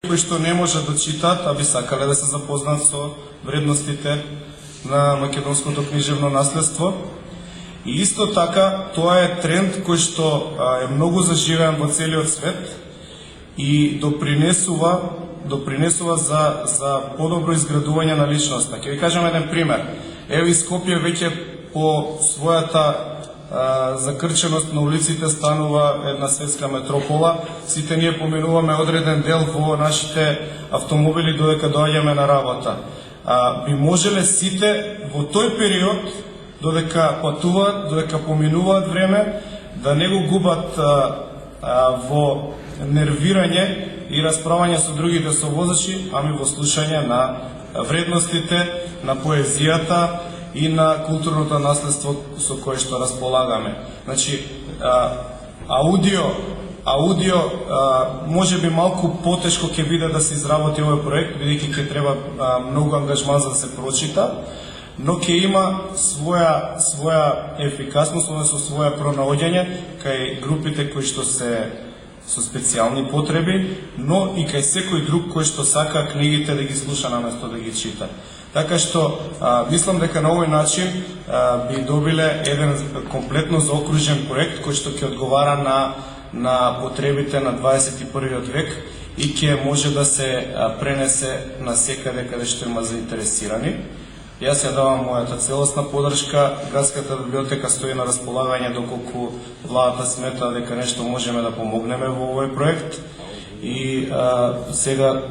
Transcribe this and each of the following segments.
кои што не можат да читаат, а би сакале да се запознаат со вредностите на македонското книжевно наследство. И исто така, тоа е тренд кој што е многу заживеан во целиот свет и допринесува за подобро изградување на личноста. Ќе ви кажам еден пример. Ево и Скопје веќе по својата закрченост на улиците станува една светска метропола. Сите ние поминуваме одреден дел во нашите автомобили додека доаѓаме на работа. Би можеле сите во тој период, додека патуваат, додека поминуваат време, да не го губат во нервирање и расправање со другите совозачи, ами во слушање на вредностите, на поезијата и на културното наследство со кое што располагаме. Значи, аудио може би малку потешко ќе биде да се изработи овој проект, бидејќи ќе треба многу ангажман за да се прочита, но ќе има своја ефикасност, односно своја пронаоѓање кај групите кои што се со специјални потреби, но и кај секој друг кој што сака книгите да ги слуша наместо да ги чита. Така што мислам дека на овој начин би добиле еден комплетно заокружен проект кој што ќе одговара на потребите на 21. век и ќе може да се пренесе на секаде каде што има заинтересирани. Јас ја давам мојата целосна подршка. Градската библиотека стои на располагање доколку владата смета дека нешто можеме да помогнеме во овој проект. И сега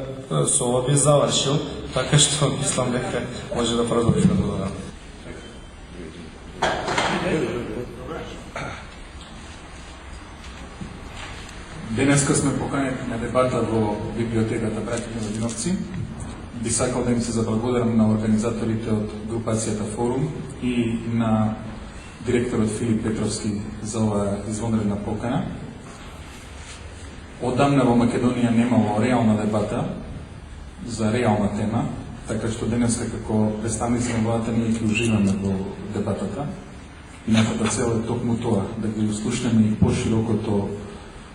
со ова би завршил, така што мислам дека може да продолжиме. Благодарам. Денеска сме поканети на дебата во библиотеката Братите Владиновци. Би сакал да им се заблагодарам на организаторите од групацијата Форум и на директорот Филип Петровски за оваа извонредна покана. Одамна во Македонија немало реална дебата за реална тема, така што денеска како представници на владата ние ќе уживаме во дебатата. И нашата цел е токму тоа, да ги услушнеме и поширокото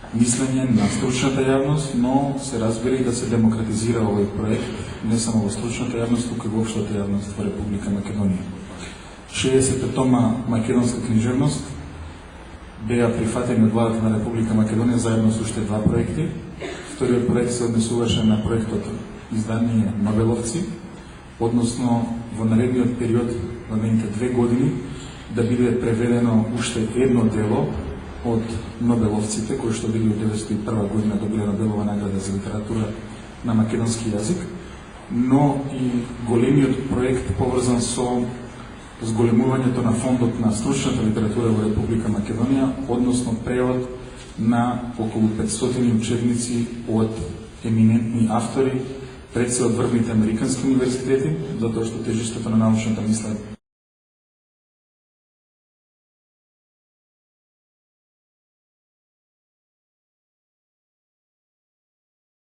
мислење на стручната јавност, но се разбира и да се демократизира овој проект, не само во стручната јавност, туку и во општата јавност во Република Македонија. 60 тома македонска книжевност беа прифатени од владата на Република Македонија заедно со уште два проекти. Вториот проект се однесуваше на проектот издание Нобеловци, односно во наредниот период, во наредните 2 години, да биде преведено уште едно дело од Нобеловците, кои што били од 1901 година добиле Нобелова награда за литература на македонски јазик, но и големиот проект поврзан со зголемувањето на фондот на стручната литература во Република Македонија, односно превод на околу 500 учебници од еминентни автори, пред се од врвните американски универзитети, затоа што тежиштето на научната мисла